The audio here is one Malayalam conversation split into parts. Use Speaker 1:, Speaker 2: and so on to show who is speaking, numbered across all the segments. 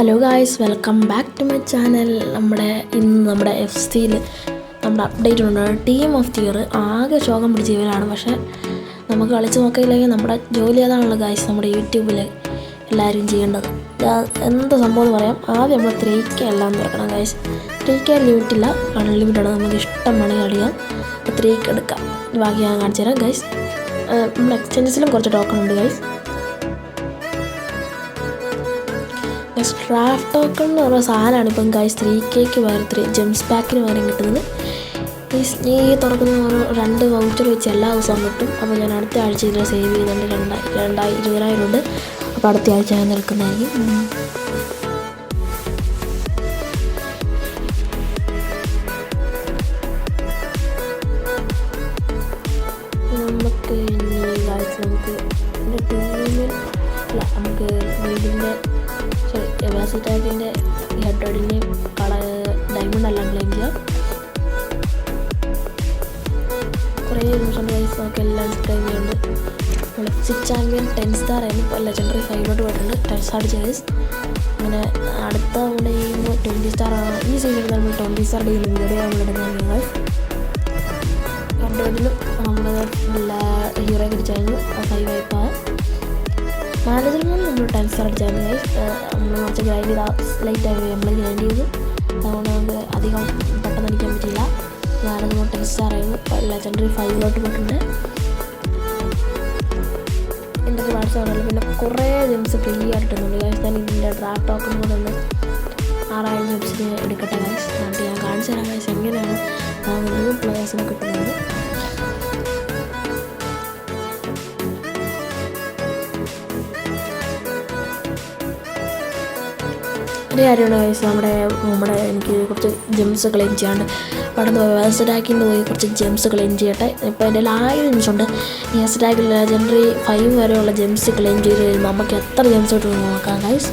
Speaker 1: Hello guys, welcome back to my channel. നമ്മുടെ എഫ് സിയിൽ നമ്മുടെ അപ്ഡേറ്റ് ഉണ്ട്. ടീം ഓഫ് ദി ഇയർ ആകെ ശോകം പിടിച്ച ഇവരാണ്. പക്ഷേ നമുക്ക് കളിച്ച് നോക്കിയില്ലെങ്കിൽ നമ്മുടെ ജോലി അതാണല്ലോ ഗായ്സ്. നമ്മുടെ യൂട്യൂബിൽ എല്ലാവരും ചെയ്യേണ്ടത് എന്ത് സംഭവം എന്ന് പറയാം. ആദ്യം നമ്മൾ 3K എല്ലാം തുറക്കണം ഗായ്സ്. 3K ലിമിറ്റില്ല, unlimited. നമുക്ക് ഇഷ്ടം വേണമെങ്കിൽ കളിയാം. 3K എടുക്കാം. ബാക്കി ഞാൻ കാണിച്ചു തരാം ഗായ്സ്. നമ്മുടെ എക്സ്ചേഞ്ചസിലും കുറച്ച് ടോക്കൺ ഉണ്ട് ഗായ്സ്. ഡ്രാഫ്റ്റ് ടോക്കൺ എന്ന് പറഞ്ഞ സാധനമാണ് ഇപ്പം ഗായ്സ് 3Kക്ക് പകരം ജെംസ് പാക്കിന് പകരം കിട്ടുന്നത്. ഈ തുറക്കുന്ന ഓരോ 2 വൗച്ചർ വെച്ച് എല്ലാ ദിവസവും കിട്ടും. അപ്പോൾ ഞാൻ അടുത്ത ആഴ്ച ഇതിൽ സേവ് ചെയ്തുകൊണ്ട് 20,000 ഉണ്ട്. അപ്പോൾ അടുത്ത ആഴ്ച ഞാൻ നിൽക്കുന്നതായിരിക്കും. നമുക്ക് നമുക്ക് ടീമിൽ നമുക്ക് വീടിൻ്റെ ടാഗിൻ്റെ ഹെഡ്ഡിൻ്റെ ഡയമണ്ട് എല്ലാം ക്ലെയിം ചെയ്യാം. കുറേ നിമിഷം ഗൈസ് നമുക്ക് എല്ലാം ക്ലെയിം ചെയ്യുന്നുണ്ട്. നമ്മൾ സിക്സ് ചാമ്പ്യൻ 10 സ്റ്റാർ ആയിരുന്നു. ഇപ്പോൾ ലെജൻഡറി 5 പോയിട്ടുണ്ട്. 10 സ്റ്റാർ ഗൈസ്. അങ്ങനെ അടുത്ത നമ്മൾ ചെയ്യുമ്പോൾ 20 സ്റ്റാർ ആണ്. ഈ സീസണിൽ നമ്മൾ 20 സ്റ്റാർ ചെയ്യുന്നു. Video നമ്മളിടുന്ന guys. ഹെഡ്ഡിലും നമ്മൾ ഹീറോ അടിച്ചു കഴിഞ്ഞു. 5 വായ്പാണ്. മാനേജറിൽ നിന്ന് നമ്മൾ 10 സ്റ്റാർ അടിച്ചായിരുന്നു ഗൈസ്. നമ്മൾ കുറച്ച് ഗ്രൈൻഡ് ചെയ്ത് ലൈറ്റായി നമ്മൾ ഗ്രൈൻഡ് ചെയ്തു. അതുകൊണ്ട് നമുക്ക് അധികം പെട്ടെന്ന് അടിക്കാൻ പറ്റില്ല. മാനേജർ 10 സ്റ്റാർ ആയിരുന്നു. ലെജൻഡറി 5 പോയിട്ടുണ്ട്. എൻ്റെ വാട്സാപ്പുകളിൽ പിന്നെ കുറേ ജെംസ് ഫ്രീ ആയിട്ടുന്നുണ്ട് ഗൈസ്. ഞാൻ ഇതിൻ്റെ ഡ്രാഫ്റ്റ് ടോക്കൺ കൂടെ ഒന്ന് 6,000 ജെംസിന് എടുക്കട്ടെ ഗൈസ്. എന്നിട്ട് ഞാൻ കാണിച്ചു തരാം ഗൈസ് എങ്ങനെയാണ് നമുക്ക് പ്ലേയേഴ്സിനെ കിട്ടുന്നത്. ഒരു കാര്യമാണ് ഗൈസ്, നമ്മുടെ എനിക്ക് കുറച്ച് ജെംസ് ക്ലെയിം ചെയ്യാണ്ട് പടന്ന് പോയി വേസ്റ്റഡാക്കിന് പോയി കുറച്ച് ജെംസ് ക്ലെയിം ചെയ്യട്ടെ. ഇപ്പോൾ എൻ്റെ 1000 ജെംസുണ്ട്. ഈ വേസ്റ്റഡാക്കിൽ ലെജൻഡറി 5 വരെയുള്ള ജെംസ് ക്ലെയിം ചെയ്ത് കഴിയുമ്പോൾ നമുക്ക് എത്ര ജെംസ് കിട്ടുമെന്ന് നോക്കാം ഗൈസ്.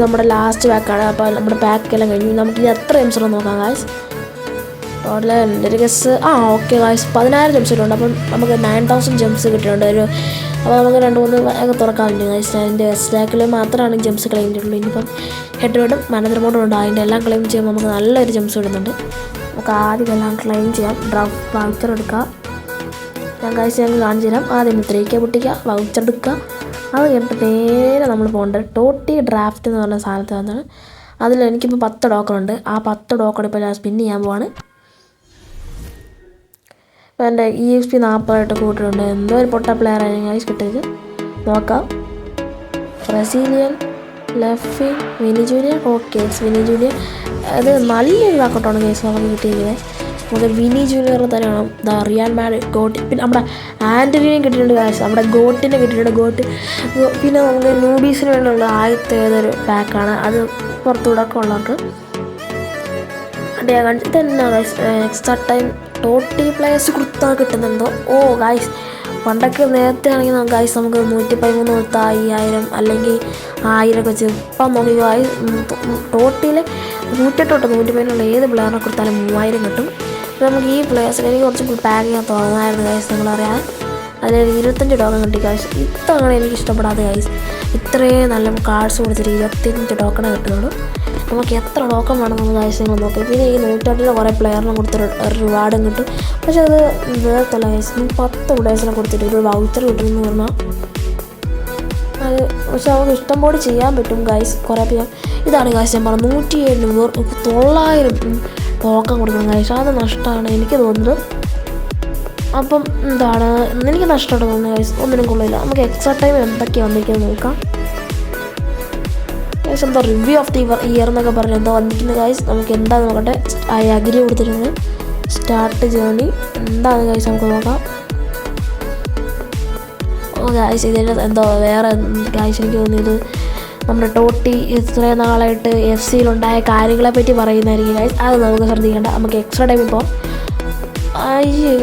Speaker 1: നമ്മുടെ ലാസ്റ്റ് പാക്കാണ്. അപ്പോൾ നമ്മുടെ പാക്കെല്ലാം കഴിഞ്ഞു. നമുക്ക് ഇത് എത്ര ജെംസ് ഉണ്ടെന്ന് നോക്കാം ഗായ്സ്. ടോട്ടൽ എൻ്റെ ഒരു ഗസ് ഓക്കെ ഗായ്സ് 10,000 ജെംസ് ഇട്ടുണ്ട്. അപ്പം നമുക്ക് 9,000 ജെംസ് കിട്ടിയിട്ടുണ്ട്. അപ്പോൾ നമുക്ക് 2-3 തുറക്കാൻ പറ്റും ഗായ്സ്. എൻ്റെ സ്റ്റാക്കിൽ മാത്രമാണ് ജെംസ് ക്ലെയിം ചെയ്തിട്ടുള്ളൂ. ഇനിയിപ്പം ഹെഡ്വേർഡും മാനേജർ മോഡും ഉണ്ട്. അതിൻ്റെ എല്ലാം ക്ലെയിം ചെയ്യുമ്പോൾ നമുക്ക് നല്ലൊരു ജെംസ് കിട്ടുന്നുണ്ട്. നമുക്ക് ആദ്യം എല്ലാം ക്ലെയിം ചെയ്യാം. ഡ്രാഫ്റ്റ് വൗച്ചർ എടുക്കുക. ഞാൻ ഗായ്സ് ഞങ്ങൾക്ക് കാണിച്ചു തരാം. ആദ്യം 3K പൊട്ടിക്കുക, വൗച്ചർ എടുക്കുക. അത് കഴിഞ്ഞിട്ട് നേരെ നമ്മൾ പോകേണ്ടത് ടോട്ടി ഡ്രാഫ്റ്റ് എന്ന് പറഞ്ഞ സാധനത്തിൽ വന്നാണ്. അതിൽ എനിക്കിപ്പോൾ 10 ടോക്കൺ ഉണ്ട്. ആ 10 ടോക്കൺ ഇപ്പോൾ ഞാൻ സ്പിൻ ചെയ്യാൻ പോവാണ്. ഇപ്പോൾ എൻ്റെ EXP 40 കൂട്ടിട്ടുണ്ട്. എന്തോ ഒരു പൊട്ട പ്ലെയർ ആയി കിട്ടിയത് നോക്കാം. Brazilian left Vini Junior. Okay Vini Junior അത് നല്ലൊരു വാക്കൗട്ടാണ് കേസ് നമുക്ക് കിട്ടിയിരിക്കുന്നത്. നമുക്ക് വിനി ജൂനിയർ തന്നെയാണ്. റിയാൽ മാഡ്രിഡ് ഗോട്ട്. പിന്നെ നമ്മുടെ ആൻ്റണിയും കിട്ടിയിട്ടുണ്ട് ഗായ്സ്. നമ്മുടെ ഗോട്ടിനെ കിട്ടിയിട്ടുണ്ട്. ഗോട്ട് പിന്നെ നമുക്ക് ന്യൂബീസിന് വേണ്ടിയുള്ള ആദ്യത്തെ ഏതൊരു പാക്കാണ്. അത് പുറത്തുകൂടെ ഒക്കെ ഉള്ളവർക്ക് തന്നെ guys. Extra time Totti players കൊടുത്താൽ കിട്ടുന്നുണ്ടോ? ഗായ്സ് പണ്ടൊക്കെ നേരത്തെ ആണെങ്കിൽ ഗായ്സ് നമുക്ക് 113 കൊടുത്താൽ 5,000 അല്ലെങ്കിൽ 1000 വെച്ച്. ഇപ്പം നോക്കി ഗായ്സ് ടോട്ടിയിൽ 108-115 ഏത് പ്ലെയറിനെ കൊടുത്താലും 3000 കിട്ടും. നമുക്ക് ഈ പ്ലേയേഴ്സിന് എനിക്ക് കുറച്ച് പാക്ക് ചെയ്യാൻ തോന്നായിരുന്നു ഗൈസ്. നിങ്ങളറിയാൻ അതിൽ 25 ടോക്കൺ കിട്ടി ഗൈസ്. ഇത്തവണ എനിക്ക് ഇഷ്ടപ്പെടാതെ ഗൈസ്. ഇത്രയും നല്ല കാർഡ്സ് കൊടുത്തിട്ട് 25 ടോക്കണേ കിട്ടുന്നുള്ളൂ. നമുക്ക് എത്ര ടോക്കൺ വേണമെന്ന് ഗൈസ് നിങ്ങൾ നോക്കാം. പിന്നെ ഈ 108 കുറേ പ്ലെയറിനെ കൊടുത്തൊരു റിവാർഡും കിട്ടും. പക്ഷേ അത് വേർത്തല്ല ഗൈസ്. 10 പ്ലേയേഴ്സിനെ കൊടുത്തിട്ട് ഒരു വൗച്ചർ കിട്ടുമെന്ന് പറഞ്ഞാൽ അത് പക്ഷെ നമുക്ക് ഇഷ്ടം പോലെ ചെയ്യാൻ പറ്റും ഗൈസ്. കുറേ പേർ ഇതാണ് ഗൈസ് ഞാൻ പറഞ്ഞത് 107 ടോക്കൺ കൊടുക്കണം ഗൈസ്. അത് നഷ്ടമാണ് എനിക്ക് തോന്നുന്നത്. അപ്പം എനിക്ക് നഷ്ടമായിട്ട് തോന്നുന്നത് ഗൈസ്. ഒന്നിനും കൊള്ളില്ല. നമുക്ക് എക്സ്ട്രാ ടൈം എന്തൊക്കെയാണ് വന്നിരിക്കുന്നത് നോക്കാം ഗൈസ്. എന്തോ റിവ്യൂ ഓഫ് ദി ഇയർ എന്നൊക്കെ പറഞ്ഞ് എന്തോ വന്നിരിക്കുന്നത് ഗൈസ്. നമുക്ക് എന്താണെന്ന് നോക്കട്ടെ. അഗ്രി കൊടുത്തിട്ടുണ്ട്. സ്റ്റാർട്ട് ജേർണി എന്താണ് ഗൈസ് നമുക്ക് നോക്കാം. ഗായ്സ് ഇതിന് എന്തോ വേറെ ഗായ്സ് എനിക്ക് തോന്നിയത് നമ്മുടെ ടോട്ടി ഇത്രയും നാളായിട്ട് FC-യിലുണ്ടായ കാര്യങ്ങളെ പറ്റി പറയുന്നതായിരിക്കും ഗായ്സ്. അത് നമുക്ക് ശ്രദ്ധിക്കേണ്ട. നമുക്ക് എക്സ്ട്രാ ടൈം ഇപ്പോൾ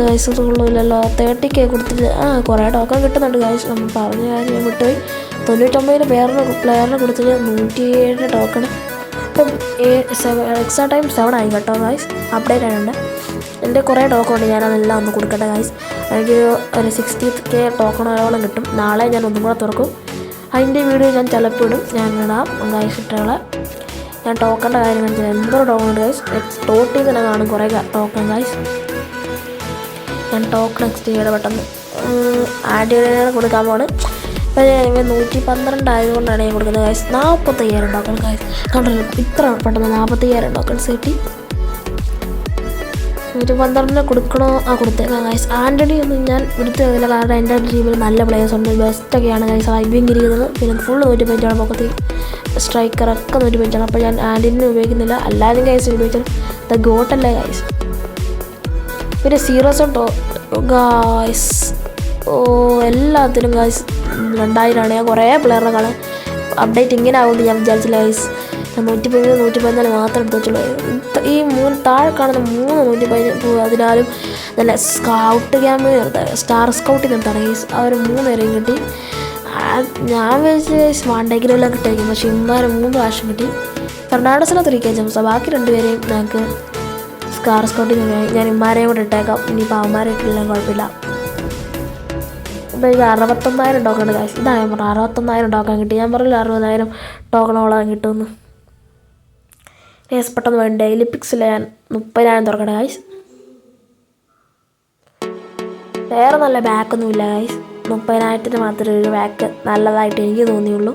Speaker 1: ഗായ്സ് കൊള്ളില്ലല്ലോ. 30K കൊടുത്തിട്ട് കുറേ ടോക്കൺ കിട്ടുന്നുണ്ട് ഗായ്സ്. നമ്മൾ പറഞ്ഞ കാര്യം വിട്ടുപോയി. 99 പ്ലെയറിന് കൊടുത്തിട്ട് 107 ടോക്കൺ. ഇപ്പം എക്സ്ട്രാ ടൈം 7 ആയി കേട്ടോ ഗായ്സ്. അപ്ഡേറ്റ് ആയിട്ടുണ്ട്. എൻ്റെ കുറേ ടോക്കൺ ഉണ്ട്. ഞാനതെല്ലാം ഒന്ന് കൊടുക്കട്ടെ ഗായ്സ്. എനിക്കൊരു 60K ടോക്കണോളം കിട്ടും. നാളെ ഞാൻ ഒന്നും കൂടെ തുറക്കും. അതിൻ്റെ വീഡിയോ ഞാൻ ചിലപ്പോൾ ഇടും. ഞാൻ ഇടാം ഗായ്സ്. ഇട്ടുകളെ ഞാൻ ടോക്കണിൻ്റെ കാര്യം കാണിച്ചാൽ എന്തോ ടോക്കൺ ഉണ്ട് ഗായ്സ്. ടോട്ടിൽ തന്നെ കാണും കുറേ ടോക്കൺ ഗായ്സ്. ഞാൻ ടോക്കൺ നെക്സ്റ്റ് ചെയ്യണം പെട്ടെന്ന്. ആഡ് കൊടുക്കാൻ പോണ്. ഇപ്പം ഞാൻ 112 ആയതുകൊണ്ടാണ് ഞാൻ കൊടുക്കുന്നത് ഗായ്സ്. 45,000 token guys. കണ്ടല്ലോ ഇത്ര പെട്ടെന്ന് 45,000 ടോക്കൺസ് കിട്ടി. 112 കൊടുക്കണോ? കൊടുത്തേക്കാം ഗായ്സ്. ആൻ്റണി ഒന്നും ഞാൻ എടുത്ത് തരില്ല, കാരണം എൻ്റെ ടീമിൽ നല്ല പ്ലേയേഴ്സ് ഉണ്ട്. ബെസ്റ്റൊക്കെയാണ് ഗായ്സ് ഇരിക്കുന്നത്. പിന്നെ ഫുൾ 105 പൊക്കത്തിൽ സ്ട്രൈക്കറൊക്കെ 105. അപ്പോൾ ഞാൻ ആൻ്റണിനെ ഉപയോഗിക്കുന്നില്ല. അല്ലാതെ ഗായ്സ് ഉപയോഗിച്ചാൽ ദ ഗോട്ടല്ലേ ഗായ്സ്. പിന്നെ സീറോസും ഗായ്സ്. എല്ലാത്തിനും ഗായ്സ് 2000 ഞാൻ കുറേ പ്ലെയറിനെ കാണാൻ അപ്ഡേറ്റ് ഇങ്ങനെ ആകുമെന്ന് ഞാൻ വിചാരിച്ചില്ല ഗായ്സ്. 114 മാത്രം എടുത്ത് വെച്ചുള്ളൂ. ഈ താഴെ കാണുന്ന 115 അതിനാലും നല്ല സ്കൗട്ട് ക്യാമ്പ് സ്റ്റാർ സ്കൗട്ടിൽ നിർത്താണ് ഗൈസ്. അവർ 3 പേരെയും കിട്ടി. ഞാൻ വിചാരിച്ച ഗൈസ് വാണ്ടേക്കിലെല്ലാം കിട്ടിയിരിക്കും. പക്ഷേ ഇമാരെ 3 പ്രാവശ്യം കിട്ടി. ഫെർണാണ്ടസിനെ 3K ജംസാ. ബാക്കി 2 പേരെയും ഞങ്ങൾക്ക് സ്റ്റാർ സ്കൗട്ടിൽ ഞാൻ ഇമാരെയും കൂടെ ഇട്ടേക്കാം. ഇനിയിപ്പോൾ അവന്മാരെ ഇട്ടില്ലെങ്കിലും കുഴപ്പമില്ല. ഇപ്പോൾ എനിക്ക് 61,000 ടോക്കൺ ഉണ്ട് ഗൈസ്. ഇതാണ് ഞാൻ പറഞ്ഞത്, 61,000 ടോക്കൺ കിട്ടി. ഞാൻ പറഞ്ഞില്ല 60,000 ടോക്കണോളം കിട്ടുമെന്ന്. പെട്ടെന്ന് വേണ്ട. ഡെയിലി പിക്സിൽ ഞാൻ 30,000 തുറക്കട്ടെ ഗൈസ്. വേറെ നല്ല ബാക്കൊന്നുമില്ല ഗൈസ്. 30,000 മാത്രമേ ഒരു ബാക്ക് നല്ലതായിട്ട് എനിക്ക് തോന്നിയുള്ളൂ.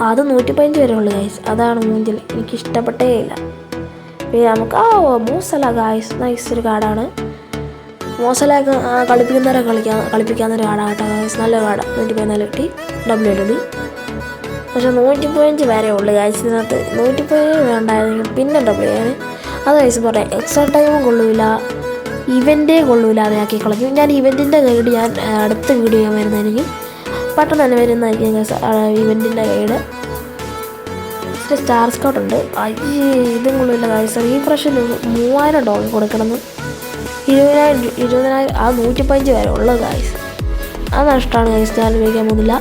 Speaker 1: അത് 115 വരെ ഉള്ളു ഗൈസ്. അതാണ് മൂഞ്ചിൽ എനിക്കിഷ്ടപ്പെട്ടേ ഇല്ല. പിന്നെ നമുക്ക് മോസല ഗൈസ് നൈസ് ഒരു കാർഡാണ്. മോസലൊക്കെ കളിപ്പിക്കാവുന്നൊരു കാർഡാണ് കേട്ടോ ഗൈസ്. നല്ല കാർഡ്. 114 കിട്ടി. WW. പക്ഷേ 115 വരെ ഉള്ളു ഗൈസ്. ഇതിനകത്ത് 115 വേണ്ടായിരുന്നു. പിന്നെ WW അത് ഗൈസ് പറയാം. എക്സ്ട്രാ ടൈമും കൊള്ളൂല, ഇവൻ്റേ കൊള്ളൂല. അതാക്കി കളഞ്ഞു. ഞാൻ ഇവൻറ്റിൻ്റെ ഗൈഡ് ഞാൻ അടുത്ത വീഡിയോ ഞാൻ വരുന്നതായിരിക്കും. പെട്ടെന്ന് തന്നെ വരുന്നതായിരിക്കും ഗൈസ് ഇവൻറ്റിൻ്റെ ഗൈഡ്. സ്റ്റാർ സ്കൗട്ട് ഉണ്ട്. ഇതും കൊള്ളില്ല ഗൈസ്. റീഫ്രഷിന് 3000 ടോക്കൺ കൊടുക്കണമെന്ന്. 20,000 ആ 115 വരെ ഉള്ളത് ഗൈസ്. അത് നഷ്ടമാണ് ഗൈസ്. ഞാൻ ഉപയോഗിക്കാൻ പോകുന്നില്ല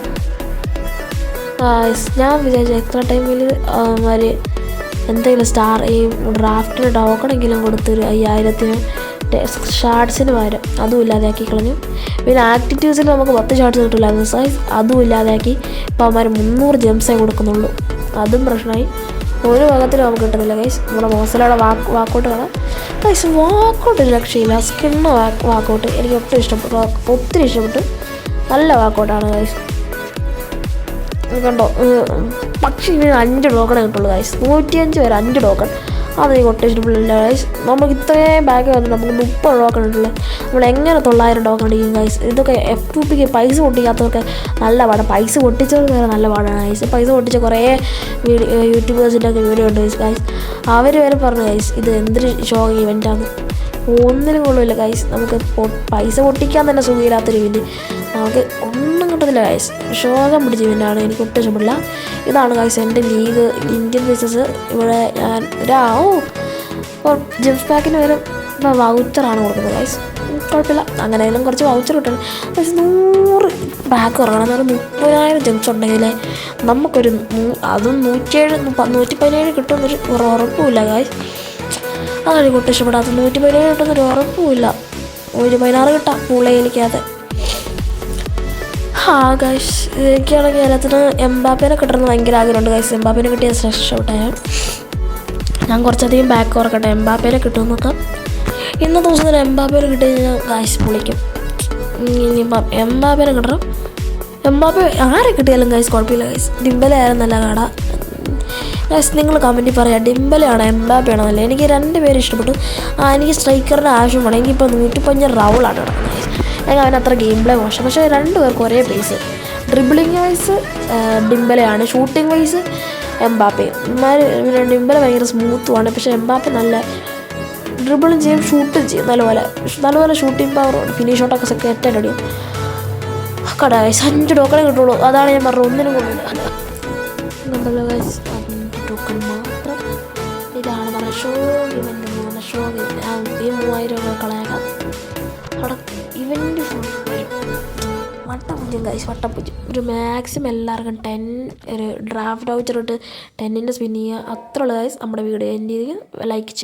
Speaker 1: ഗൈസ്. ഞാൻ വിചാരിച്ചു എക്സ്ട്രാ ടൈമിൽ ഒരു എന്തെങ്കിലും സ്റ്റാർ ഈ ഡ്രാഫ്റ്റിന് ടോക്കണെങ്കിലും കൊടുത്തൊരു 5,000 ഷാർട്സിന് പകരം അതും ഇല്ലാതെയാക്കി കളഞ്ഞു. പിന്നെ ആക്ടിവിറ്റീസിൽ നമുക്ക് 10 ഷാർട്സ് കിട്ടില്ലായിരുന്നു സൈസ്. അതും ഇല്ലാതെയാക്കി. ഇപ്പോൾ അവന്മാർ 300 ജംസേ കൊടുക്കുന്നുള്ളൂ. അതും പ്രശ്നമായി. ഒരു ഭാഗത്തിലും നമുക്ക് കിട്ടുന്നില്ല ഗൈസ്. നമ്മുടെ മോസലയുടെ വാക്കൗട്ട് കാണാം ഗൈസ്. വാക്കൗട്ട് ഒരു രക്ഷയില്ല. സ്കിന്ന് വാക്കൗട്ട് എനിക്ക് ഒത്തിരി ഇഷ്ടപ്പെട്ടു. നല്ല വാക്കൗട്ടാണ് ഗൈസ്. കണ്ടോ? പക്ഷേ ഇതിന് 5 ടോക്കണേ കിട്ടുള്ളൂ ഗൈസ്. 105 വരെ 5 ടോക്കൺ. അത് എനിക്ക് ഒട്ടും ഇഷ്ടപ്പെടില്ല ഗൈസ്. നമുക്ക് ഇത്രയും ബാക്ക് വന്നിട്ട് നമുക്ക് 30 ടോക്കൺ കിട്ടുള്ളൂ. നമ്മൾ എങ്ങനെ 900 ടോക്കൺ അടിക്കും ഗൈസ്? ഇതൊക്കെ FPക്ക് പൈസ പൊട്ടിക്കാത്തവർക്ക് നല്ല പാടാണ്. പൈസ പൊട്ടിച്ചവർക്ക് വരെ നല്ല പാടാണ് ഗൈസ്. പൈസ പൊട്ടിച്ച കുറേ യൂട്യൂബേഴ്സിൻ്റെ ഒക്കെ വീഡിയോ ഉണ്ട് ഗൈസ്. അവർ വരെ പറഞ്ഞു ഗൈസ് ഇത് എന്തൊരു ഷോ ഇവൻ്റാണ്. ഒന്നിനും കൊള്ളില്ല ഗൈസ്. നമുക്ക് പൈസ പൊട്ടിക്കാൻ തന്നെ സുഖമില്ലാത്തൊരു ഇവൻ്റ്. നമുക്ക് ഒന്നും കിട്ടുന്നില്ല ഗൈസ്. ശോകം പിടിച്ച ഇവൻ്റാണ്. എനിക്ക് ഒട്ടും ഇഷ്ടപ്പെടില്ല. ഇതാണ് ഗൈസ് എൻ്റെ ലീഗ് ഇന്ത്യൻ ബിസിനസ്. ഇവിടെ ഞാൻ ജെംസ് പാക്കിന് വരെ വൗച്ചറാണ് കൊടുക്കുന്നത് ഗൈസ്. കുഴപ്പമില്ല. അങ്ങനെയായാലും കുറച്ച് വൗച്ചർ കിട്ടണം ഗൈസ്. 100 ബാക്ക് കുറക്കണം. എന്നാലും 30,000 ജെംസ് ഉണ്ടെങ്കിൽ നമുക്കൊരു അതും 117 കിട്ടുമെന്നൊരു ഉറപ്പുമില്ല ഗൈസ്. അതാണ് എനിക്ക് ഒട്ടും ഇഷ്ടപ്പെടാത്തത്. 117 കിട്ടുന്നൊരു ഉറപ്പുമില്ല. 116 കിട്ടാം പൂളയിലിക്കാതെ. ഗൈസ് എനിക്കാണെങ്കിൽ അതിനകത്തിന് എംബാപ്പേനെ കിട്ടണമെന്ന് ഭയങ്കര ആഗ്രഹമുണ്ട് ഗൈസ്. എംബാപ്പേനെ കിട്ടിയ ഇഷ്ടപ്പെട്ടാൽ ഞാൻ കുറച്ചധികം ബാക്ക് ഓർക്കട്ടെ. എംബാപ്പേനെ കിട്ടുമെന്ന് നോക്കാം. ഇന്നത്തെ ദിവസം തന്നെ എംബാപ്പേനെ കിട്ടി കഴിഞ്ഞാൽ ഗൈസ് പൊളിക്കും. ഇനിയിപ്പം എംബാപ്പേനെ കിട്ടണം. എംബാപ്പെ ആരെ കിട്ടിയാലും ഗൈസ് കുഴപ്പമില്ല ഗൈസ്. ഡിംബലെ ആയാലും നല്ല കാടാ ഗൈസ്. നിങ്ങൾ കമൻറ്റിൽ പറയാം ഡിംബലെയാണോ എംബാപ്പയാണോ അല്ലേ. എനിക്ക് 2 പേരും ഇഷ്ടപ്പെട്ടു. എനിക്ക് സ്ട്രൈക്കറിൻ്റെ ആവശ്യം വേണം. എനിക്കിപ്പോൾ 115 റൗളാണ് കിടക്കുന്നത് ഗൈസ്. എനിക്ക് അവനത്ര ഗെയിം പ്ലേ മോശം. പക്ഷേ 2 പേർക്ക് ഒരേ പേസ്. ഡ്രിബിളിങ് വൈസ് ഡിംബലെയാണ്. Shooting wise Mbappe. ഡിംബലെ ഭയങ്കര സ്മൂത്തുമാണ്. പക്ഷേ എംബാപ്പെ നല്ല ഡ്രിബിളും ചെയ്യും ഷൂട്ടും ചെയ്യും. നല്ലപോലെ ഷൂട്ടിംഗ് പവറും ഫിനിഷ് ഷോട്ടൊക്കെ സെറ്റായിട്ട് അടിയും. കട ഗൈസ് 5 ടോക്കണേ കിട്ടുള്ളൂ. അതാണ് ഞാൻ പറഞ്ഞത്, ഒന്നിനും കൊള്ളില്ല. കണ്ടല്ലോ ഗൈസ്, 5 ടോക്കൺ മാത്രം. ഇതാണ് പറഞ്ഞ ഷോ ഇവൻ്റ് എന്ന് ഷോ ഈ 3000 രൂപ കളയാക്കാം. അവിടെ ഇവൻ്റ് ഫുൾ വട്ടപ്പൂജ്യം ഗൈസ്, വട്ടപ്പൂജ്യം. ഒരു മാക്സിമം എല്ലാവർക്കും 10 ഒരു ഡ്രാഫ്റ്റ് വൗച്ചർ ഇട്ട് 10ൻ്റെ സ്പിൻ ചെയ്യുക. അത്ര ഉള്ള ഗൈസ്. നമ്മുടെ വീഡിയോ എൻ്റെ ലൈക്ക്